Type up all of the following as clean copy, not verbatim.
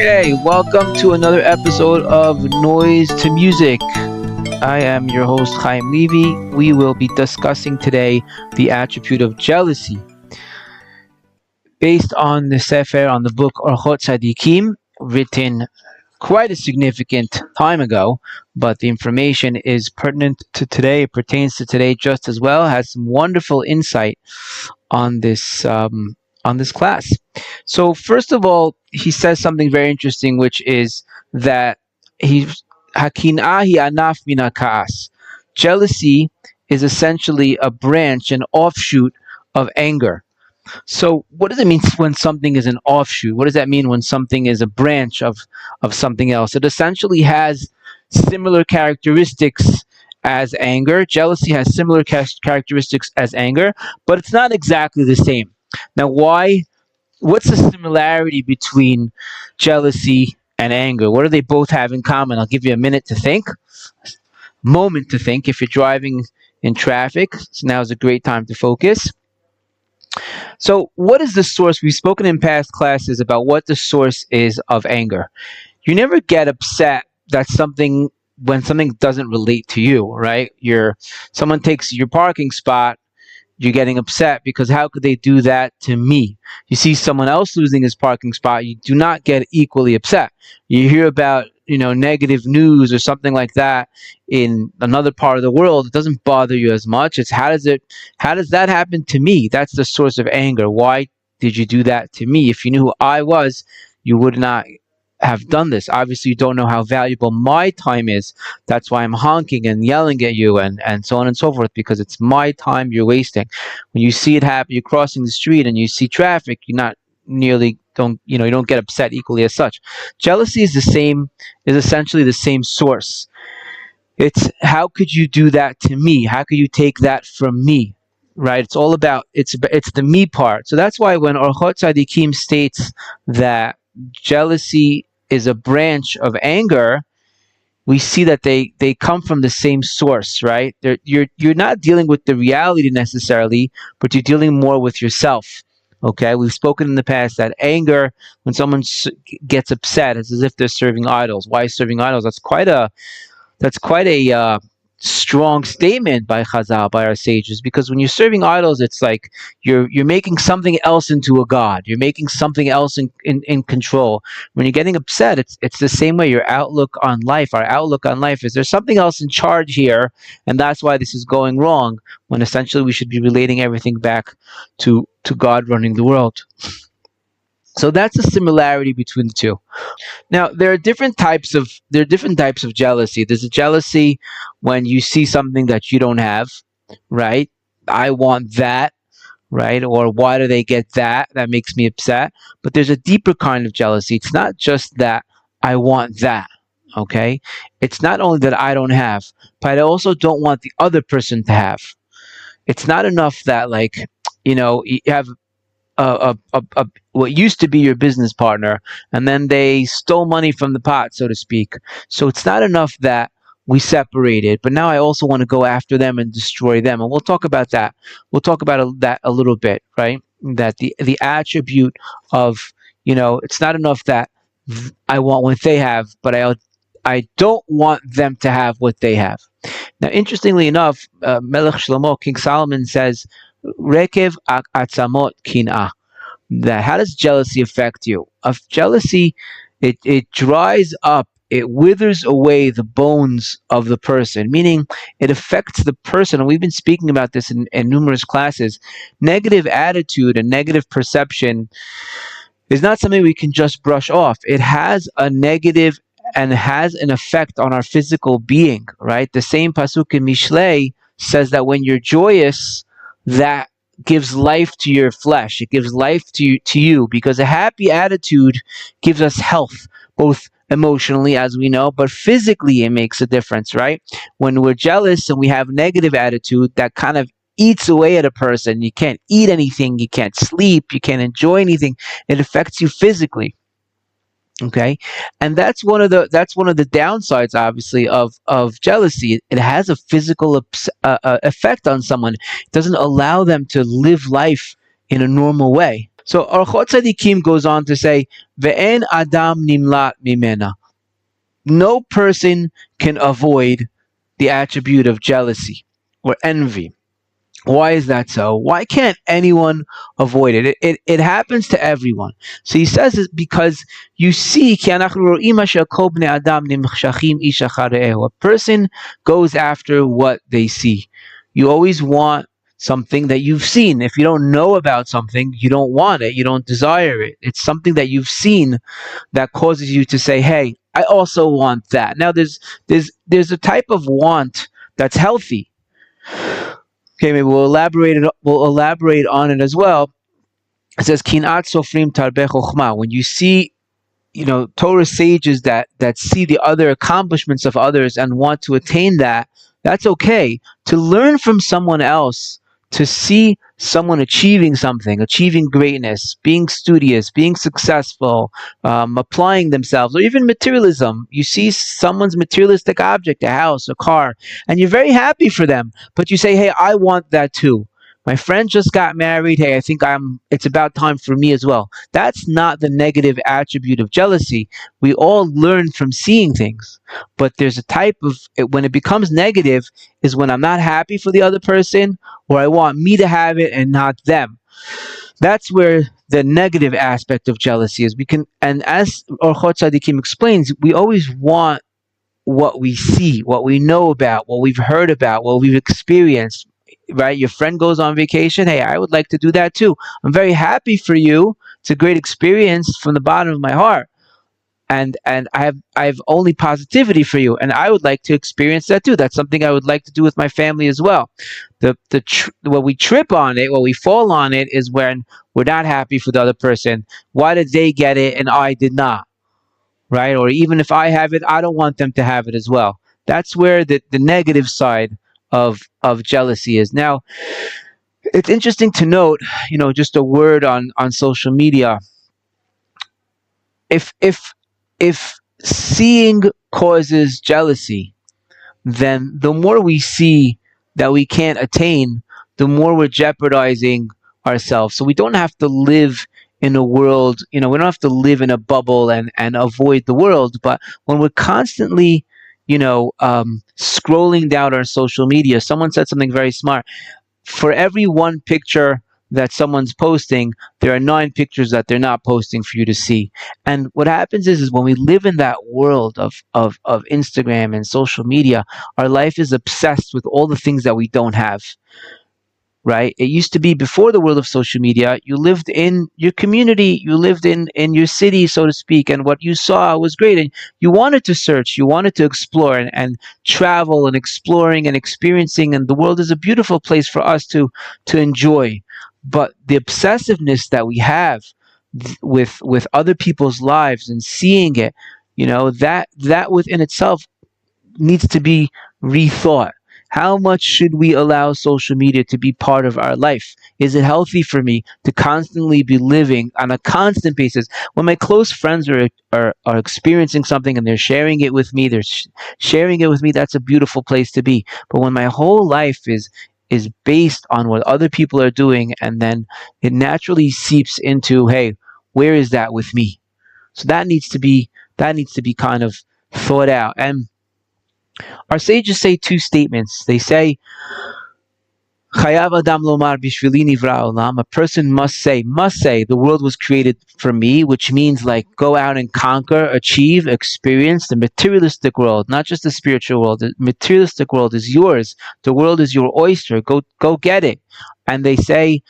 Okay, welcome to another episode of Noise to Music. I am your host, Chaim Levy. We will be discussing today the attribute of jealousy based on the Sefer, on the book Orchot Tzadikim, written quite a significant time ago, but the information is pertinent to today, it pertains to today just as well, has some wonderful insight on this class. So first of all, he says something very interesting, which is that he hakinah hi anaf mina kaas. Jealousy is essentially a branch, an offshoot of anger. So what does it mean when something is an offshoot? What does that mean when something is a branch of something else? It essentially has similar characteristics as anger. Jealousy has similar characteristics as anger, but it's not exactly the same. Now, why? What's the similarity between jealousy and anger? What do they both have in common? I'll give you a minute to think, moment to think. If you're driving in traffic, so now is a great time to focus. So, what is the source? We've spoken in past classes about what the source is of anger. You never get upset that something when something doesn't relate to you, right? Someone takes your parking spot, you're getting upset because how could they do that to me? You see someone else losing his parking spot, you do not get equally upset. You hear about, negative news or something like that in another part of the world, it doesn't bother you as much. It's how does that happen to me? That's the source of anger. Why did you do that to me? If you knew who I was, you would not have done this. Obviously, you don't know how valuable my time is. That's why I'm honking and yelling at you and so on and so forth, because it's my time you're wasting. When you see it happen, you're crossing the street and you see traffic, you don't get upset equally as such. Jealousy is essentially the same source. It's how could you do that to me? How could you take that from me? Right? It's all about it's the me part. So that's why when Orchot Tzadikim states that jealousy is a branch of anger, we see that they come from the same source, right? You're not dealing with the reality necessarily, but you're dealing more with yourself. Okay, we've spoken in the past that anger, when someone gets upset, it's as if they're serving idols. Why serving idols? That's quite a strong statement by Chazal, by our sages, because when you're serving idols, it's like you're making something else into a god. You're making something else in control. When you're getting upset, it's the same way. Your outlook on life, our outlook on life, is there something else in charge here, and that's why this is going wrong. When essentially we should be relating everything back to God running the world. So that's a similarity between the two. Now there are different types of jealousy. There's a jealousy when you see something that you don't have, right? I want that, right? Or why do they get that? That makes me upset. But there's a deeper kind of jealousy. It's not just that I want that, okay? It's not only that I don't have, but I also don't want the other person to have. It's not enough that you have what used to be your business partner, and then they stole money from the pot, so to speak. So it's not enough that we separated, but now I also want to go after them and destroy them. And we'll talk about that. We'll talk about that a little bit, right? That the attribute of, it's not enough that I want what they have, but I don't want them to have what they have. Now, interestingly enough, Melech Shlomo, King Solomon says, Rekev atzamot kin'ah. That how does jealousy affect you? Of jealousy, it dries up, it withers away the bones of the person, meaning it affects the person. And we've been speaking about this in numerous classes. Negative attitude and negative perception is not something we can just brush off. It has a negative and has an effect on our physical being, right? The same pasuk in Mishlei says that when you're joyous, that gives life to your flesh. It gives life to you, because a happy attitude gives us health, both emotionally, as we know, but physically it makes a difference, right? When we're jealous and we have negative attitude, that kind of eats away at a person. You can't eat anything, you can't sleep, you can't enjoy anything. It affects you physically. Okay, and that's one of the downsides, obviously, of jealousy. It has a physical effect on someone. It doesn't allow them to live life in a normal way. So Orchot Tzadikim goes on to say, Ve'en Adam nimlat mimena. No person can avoid the attribute of jealousy or envy. Why is that so? Why can't anyone avoid it? It happens to everyone. So he says it because you see, a person goes after what they see. You always want something that you've seen. If you don't know about something, you don't want it, you don't desire it. It's something that you've seen that causes you to say, "Hey, I also want that." Now, there's a type of want that's healthy. Okay, maybe we'll elaborate on it as well. It says kinat sofrim tarbe chokhmah. When you see, Torah sages that see the other accomplishments of others and want to attain that, that's okay. To learn from someone else, to see someone achieving something, achieving greatness, being studious, being successful, applying themselves, or even materialism. You see someone's materialistic object, a house, a car, and you're very happy for them, but you say, hey, I want that too. My friend just got married. Hey, I think it's about time for me as well. That's not the negative attribute of jealousy. We all learn from seeing things. But there's a type of, when it becomes negative, is when I'm not happy for the other person, or I want me to have it and not them. That's where the negative aspect of jealousy is. And as Orchot Tzadikim explains, we always want what we see, what we know about, what we've heard about, what we've experienced. Right? Your friend goes on vacation. Hey, I would like to do that too. I'm very happy for you. It's a great experience from the bottom of my heart. And I have only positivity for you, and I would like to experience that too. That's something I would like to do with my family as well. When we trip on it, when we fall on it, is when we're not happy for the other person. Why did they get it and I did not? Right? Or even if I have it, I don't want them to have it as well. That's where the negative side of jealousy is. Now, it's interesting to note, just a word on social media. If seeing causes jealousy, then the more we see that we can't attain, the more we're jeopardizing ourselves. So we don't have to live in a world, we don't have to live in a bubble and avoid the world. But when we're constantly, scrolling down our social media, someone said something very smart. For every one picture that someone's posting, there are 9 pictures that they're not posting for you to see. And what happens is when we live in that world of Instagram and social media, our life is obsessed with all the things that we don't have. Right? It used to be, before the world of social media, you lived in your community, you lived in your city, so to speak, and what you saw was great. And you wanted to search, you wanted to explore and travel and exploring and experiencing. And the world is a beautiful place for us to enjoy. But the obsessiveness that we have with other people's lives and seeing it, that within itself needs to be rethought. How much should we allow social media to be part of our life? Is it healthy for me to constantly be living on a constant basis? When my close friends are experiencing something and they're sharing it with me, sharing it with me, that's a beautiful place to be. But when my whole life is based on what other people are doing, and then it naturally seeps into, hey, where is that with me? So that needs to be kind of thought out. And our sages say 2 statements. They say, "Chayav adam lomar bishvili nivra olam." A person must say, the world was created for me, which means like go out and conquer, achieve, experience the materialistic world, not just the spiritual world. The materialistic world is yours. The world is your oyster. Go get it. And they say,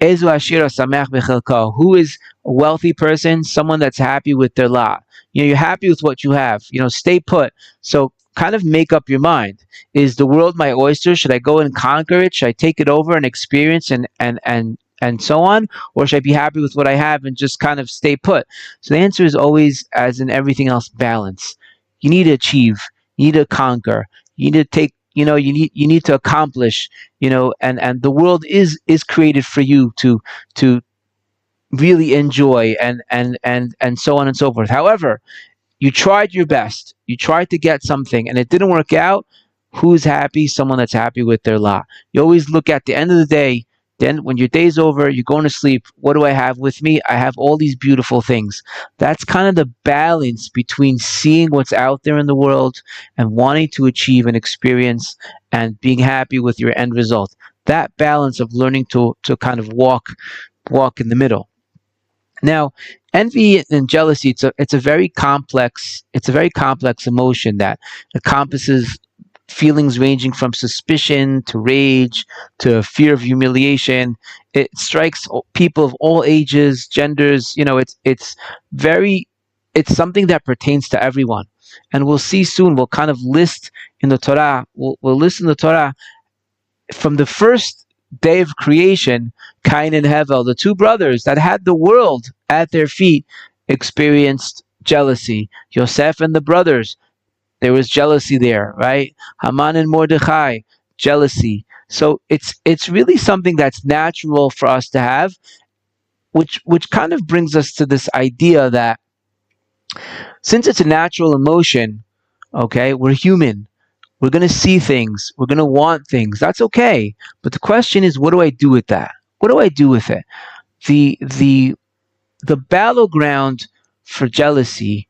Ezu Ashira Samech Bechelko. Who is a wealthy person? Someone that's happy with their lot. You're happy with what you have. Stay put. So kind of make up your mind. Is the world my oyster? Should I go and conquer it? Should I take it over and experience and so on? Or should I be happy with what I have and just kind of stay put? So the answer is always, as in everything else, balance. You need to achieve. You need to conquer. You need to take, you need to accomplish, and the world is created for you to really enjoy and so on and so forth. However, you tried your best, you tried to get something and it didn't work out. Who's happy? Someone that's happy with their lot. You always look, at the end of the day, Then when your day's over, you're going to sleep. What do I have with me? I have all these beautiful things. That's kind of the balance between seeing what's out there in the world and wanting to achieve an experience and being happy with your end result. That balance of learning to kind of walk in the middle. Now, envy and jealousy, it's a very complex emotion that encompasses feelings ranging from suspicion to rage to fear of humiliation. It strikes people of all ages, genders. Very it's something that pertains to everyone. And we'll see soon. We'll kind of list in the Torah. We'll list in the Torah from the first day of creation, Cain and Hevel, the two brothers that had the world at their feet, experienced jealousy. Yosef and the brothers, there was jealousy there, right? Haman and Mordechai, jealousy. So it's really something that's natural for us to have, which kind of brings us to this idea that since it's a natural emotion, okay, we're human. We're going to see things. We're going to want things. That's okay. But the question is, what do I do with that? What do I do with it? The the the battleground for jealousy,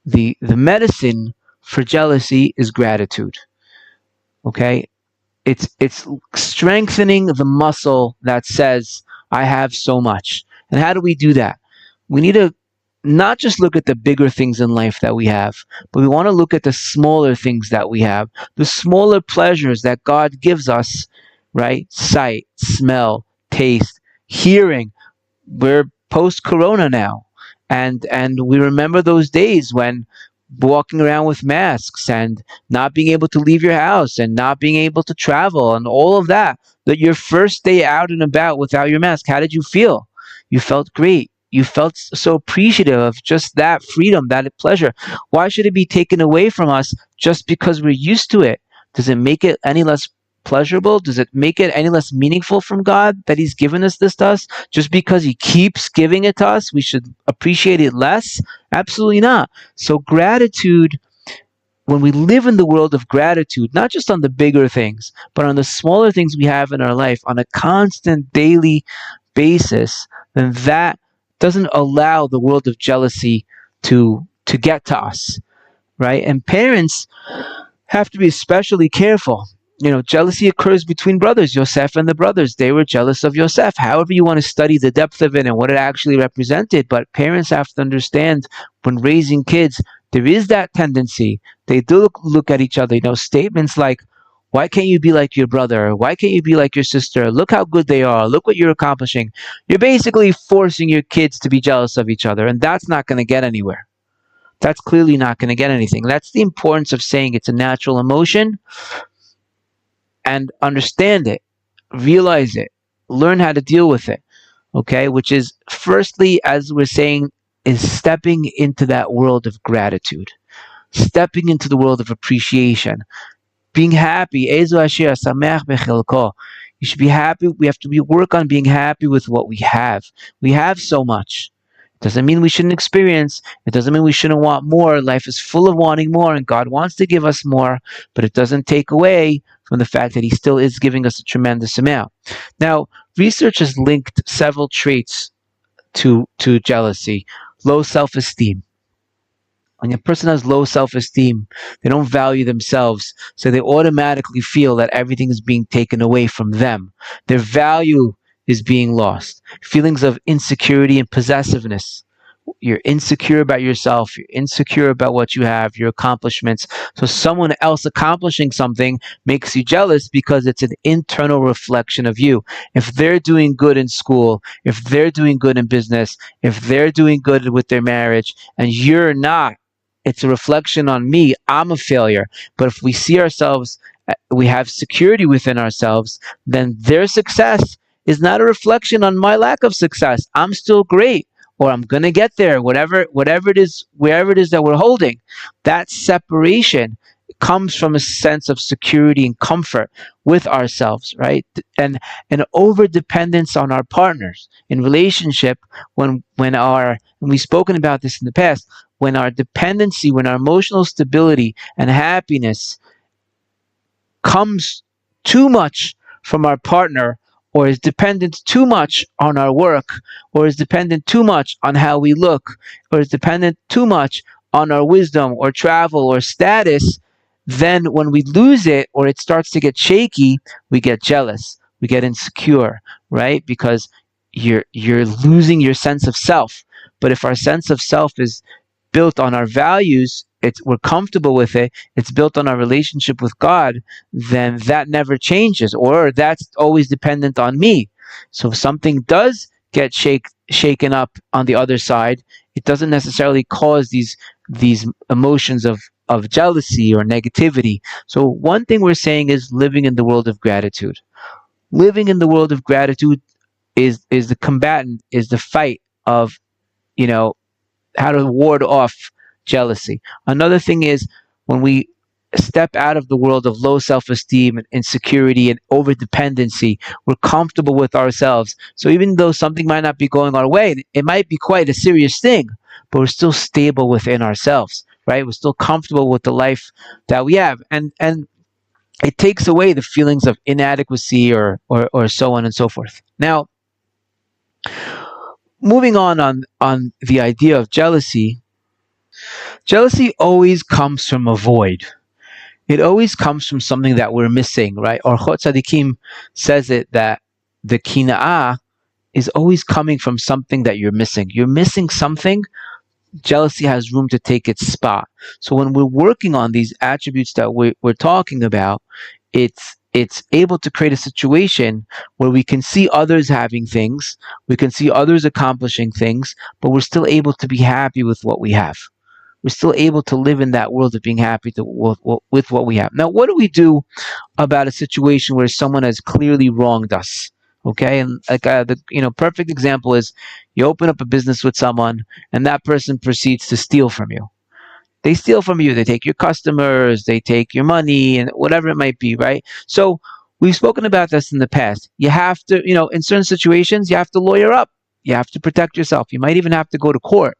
the medicine for jealousy is gratitude. Okay? It's strengthening the muscle that says I have so much. And how do we do that? We need to not just look at the bigger things in life that we have, but we want to look at the smaller things that we have, the smaller pleasures that God gives us, right? Sight, smell, taste, hearing. We're post corona now, and we remember those days when walking around with masks and not being able to leave your house and not being able to travel and all of that your first day out and about without your mask, how did you feel? You felt great. You felt so appreciative of just that freedom, that pleasure. Why should it be taken away from us just because we're used to it? Does it make it any less pleasurable? Does it make it any less meaningful from God that He's given us this to us? Just because He keeps giving it to us, we should appreciate it less? Absolutely not. So gratitude, when we live in the world of gratitude, not just on the bigger things, but on the smaller things we have in our life on a constant daily basis, then that doesn't allow the world of jealousy to get to us, right? And parents have to be especially careful. Jealousy occurs between brothers. Yosef and the brothers, they were jealous of Yosef. However you want to study the depth of it and what it actually represented, but parents have to understand when raising kids, there is that tendency. They do look at each other. Statements like, why can't you be like your brother? Why can't you be like your sister? Look how good they are. Look what you're accomplishing. You're basically forcing your kids to be jealous of each other, and that's not going to get anywhere. That's clearly not going to get anything. That's the importance of saying it's a natural emotion and understand it, realize it, learn how to deal with it. Okay, which is firstly, as we're saying, is stepping into that world of gratitude, stepping into the world of appreciation, being happy. Ezu Asher Sameach Bechelko. You should be happy. We have to work on being happy with what we have. We have so much. It doesn't mean we shouldn't experience. It doesn't mean we shouldn't want more. Life is full of wanting more, and God wants to give us more, but it doesn't take away from the fact that He still is giving us a tremendous amount. Now, research has linked several traits to jealousy. Low self-esteem. When a person has low self-esteem, they don't value themselves, so they automatically feel that everything is being taken away from them. Their value is being lost. Feelings of insecurity and possessiveness. You're insecure about yourself. You're insecure about what you have, your accomplishments. So someone else accomplishing something makes you jealous because it's an internal reflection of you. If they're doing good in school, if they're doing good in business, if they're doing good with their marriage, and you're not, it's a reflection on me. I'm a failure. But if we see ourselves, we have security within ourselves, then their success is not a reflection on my lack of success. I'm still great, or I'm going to get there, whatever it is, wherever it is that we're holding. That separation comes from a sense of security and comfort with ourselves, right? And an over dependence on our partners in relationship, and we've spoken about this in the past, when our dependency, when our emotional stability and happiness comes too much from our partner or is dependent too much on our work, or is dependent too much on how we look, or is dependent too much on our wisdom or travel or status, then when we lose it or it starts to get shaky, we get jealous, we get insecure, right? Because you're losing your sense of self. But if our sense of self is built on our values, we're comfortable with it, it's built on our relationship with God, then that never changes, or that's always dependent on me. So if something does get shaken up on the other side, it doesn't necessarily cause these emotions of jealousy or negativity. So one thing we're saying is living in the world of gratitude. Living in the world of gratitude is the combatant, is the fight of, you know, how to ward off jealousy. Another thing is when we step out of the world of low self-esteem and insecurity and over-dependency, we're comfortable with ourselves. So even though something might not be going our way, it might be quite a serious thing, but we're still stable within ourselves, right? We're still comfortable with the life that we have. And it takes away the feelings of inadequacy or so on and so forth. Now, moving on the idea of jealousy, jealousy always comes from a void. It always comes from something that we're missing, right? Or Chot Tzadikim says it that the kina'ah is always coming from something that you're missing. You're missing something, jealousy has room to take its spot. So when we're working on these attributes that we're talking about, it's able to create a situation where we can see others having things, we can see others accomplishing things, but we're still able to be happy with what we have. We're still able to live in that world of being happy with what we have. Now, what do we do about a situation where someone has clearly wronged us? Okay, and like the perfect example is you open up a business with someone, and that person proceeds to steal from you. They steal from you. They take your customers, they take your money, and whatever it might be, right? So we've spoken about this in the past. You have to, in certain situations, you have to lawyer up. You have to protect yourself. You might even have to go to court.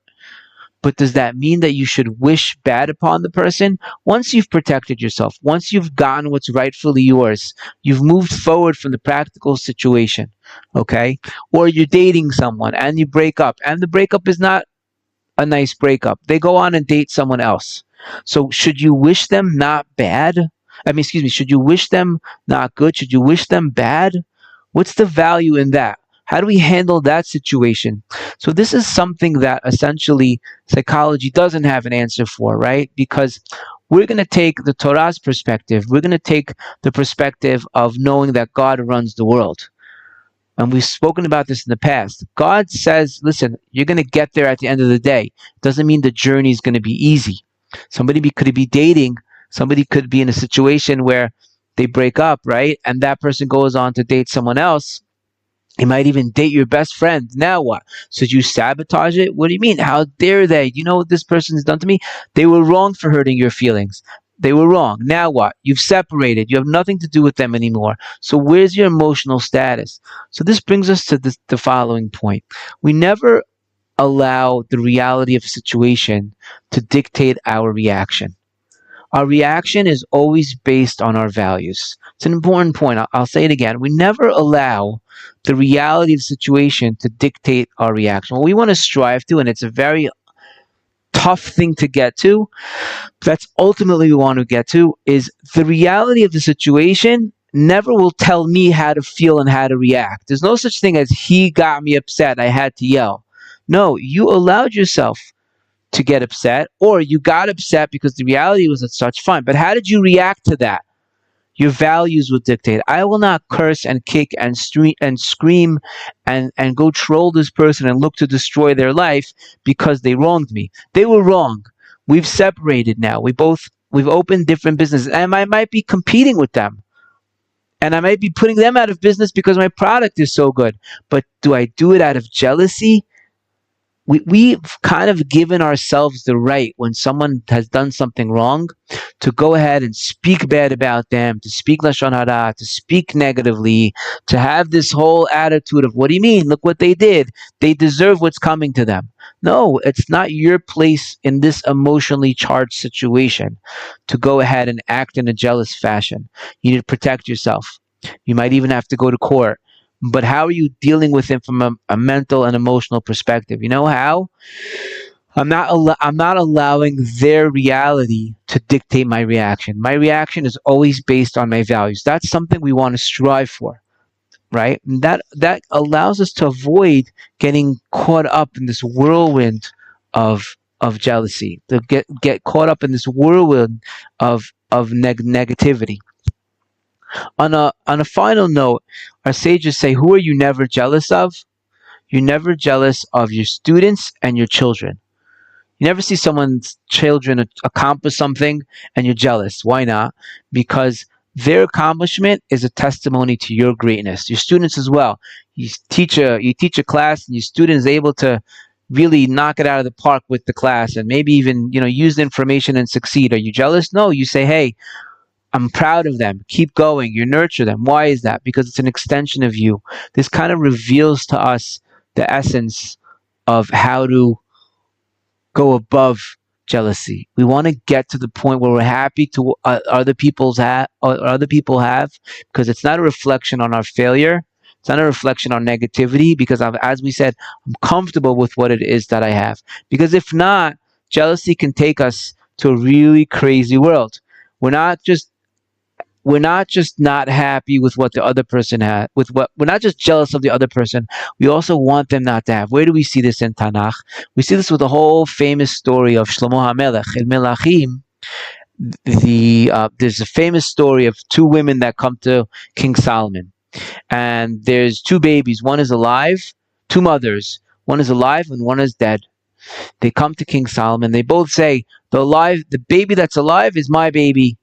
But does that mean that you should wish bad upon the person? Once you've protected yourself, once you've gotten what's rightfully yours, you've moved forward from the practical situation, okay? Or you're dating someone and you break up, and the breakup is not a nice breakup. They go on and date someone else. So should you wish them not bad? Should you wish them not good? Should you wish them bad? What's the value in that? How do we handle that situation? So this is something that essentially psychology doesn't have an answer for, right? Because we're going to take the Torah's perspective. We're going to take the perspective of knowing that God runs the world. And we've spoken about this in the past. God says, listen, you're going to get there at the end of the day. Doesn't mean the journey is going to be easy. Could be dating. Somebody could be in a situation where they break up, right? And that person goes on to date someone else. He might even date your best friend. Now what? So you sabotage it? What do you mean? How dare they? You know what this person has done to me? They were wrong for hurting your feelings. They were wrong. Now what? You've separated. You have nothing to do with them anymore. So where's your emotional status? So this brings us to the following point. We never allow the reality of a situation to dictate our reaction. Our reaction is always based on our values. It's an important point. I'll say it again. We never allow the reality of the situation to dictate our reaction. What we want to strive to, and it's a very tough thing to get to, that's ultimately we want to get to, is the reality of the situation never will tell me how to feel and how to react. There's no such thing as he got me upset, I had to yell. No, you allowed yourself to get upset, or you got upset because the reality was as such, fine. But how did you react to that? Your values will dictate. I will not curse and kick and scream and go troll this person and look to destroy their life because they wronged me. They were wrong. We've separated now. We've opened different businesses, and I might be competing with them. And I might be putting them out of business because my product is so good. But do I do it out of jealousy? We've kind of given ourselves the right when someone has done something wrong to go ahead and speak bad about them, to speak lashon hara, to speak negatively, to have this whole attitude of, what do you mean? Look what they did. They deserve what's coming to them. No, it's not your place in this emotionally charged situation to go ahead and act in a jealous fashion. You need to protect yourself. You might even have to go to court. but how are you dealing with it from a mental and emotional perspective? You know how? I'm not allowing their reality to dictate my reaction. My reaction is always based on my values. That's something we want to strive for, right? And that allows us to avoid getting caught up in this whirlwind of jealousy. To get caught up in this whirlwind of negativity. On a final note, our sages say, "Who are you never jealous of? You're never jealous of your students and your children." You never see someone's children accomplish something and you're jealous. Why not? Because their accomplishment is a testimony to your greatness. Your students as well. You teach a class and your student is able to really knock it out of the park with the class and maybe even use the information and succeed. Are you jealous? No. You say, "Hey, I'm proud of them. Keep going." You nurture them. Why is that? Because it's an extension of you. This kind of reveals to us the essence of how to go above jealousy. We want to get to the point where we're happy to other people have, because it's not a reflection on our failure. It's not a reflection on negativity, because as we said, I'm comfortable with what it is that I have. Because if not, jealousy can take us to a really crazy world. We're not just we're not just not happy with what the other person had, with what we're not just jealous of the other person, we also want them not to have. Where do we see this in Tanakh? We see this with the whole famous story of Shlomo HaMelech in Melachim. There's a famous story of two women that come to King Solomon, and there's two babies. One is alive, two mothers. One is alive and one is dead. They come to King Solomon. They both say, the baby that's alive is my baby.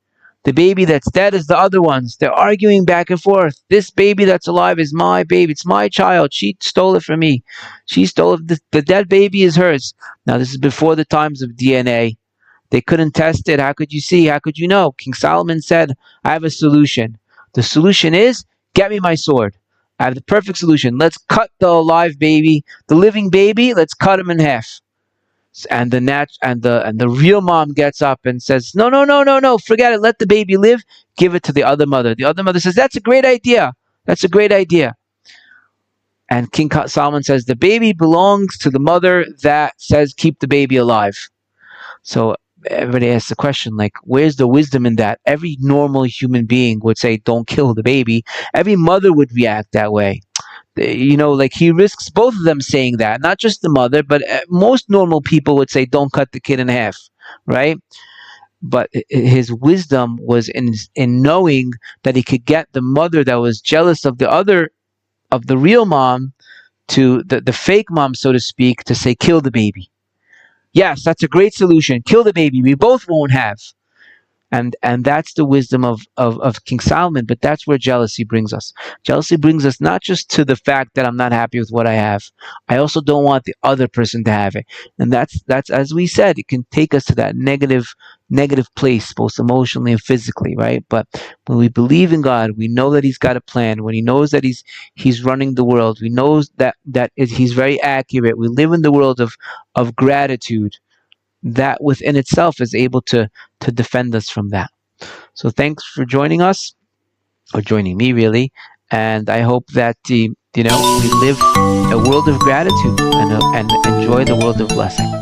The baby that's dead is the other one's. They're arguing back and forth. This baby that's alive is my baby. It's my child. She stole it from me. She stole it. The dead baby is hers. Now, this is before the times of DNA. They couldn't test it. How could you see? How could you know? King Solomon said, "I have a solution. The solution is, get me my sword. I have the perfect solution. Let's cut the alive baby, the living baby, let's cut him in half." And the real mom gets up and says, "No, no, no, no, no, forget it. Let the baby live. Give it to the other mother." The other mother says, "That's a great idea. That's a great idea." And King Solomon says, "The baby belongs to the mother that says keep the baby alive." So everybody asks the question, like, where's the wisdom in that? Every normal human being would say, "Don't kill the baby." Every mother would react that way. Like, he risks both of them saying that, not just the mother, but most normal people would say, "Don't cut the kid in half," right? But his wisdom was in knowing that he could get the mother that was jealous of the real mom, to the fake mom, so to speak, to say, "Kill the baby." Yes, that's a great solution. Kill the baby. We both won't have. And that's the wisdom of King Solomon. But that's where jealousy brings us. Jealousy brings us not just to the fact that I'm not happy with what I have. I also don't want the other person to have it. And that's as we said, it can take us to that negative place, both emotionally and physically, right? But when we believe in God, we know that He's got a plan. When He knows that He's running the world, we know that He's very accurate. We live in the world of gratitude. That within itself is able to defend us from that. So thanks for joining us, or joining me really, and I hope that we live a world of gratitude and enjoy the world of blessing.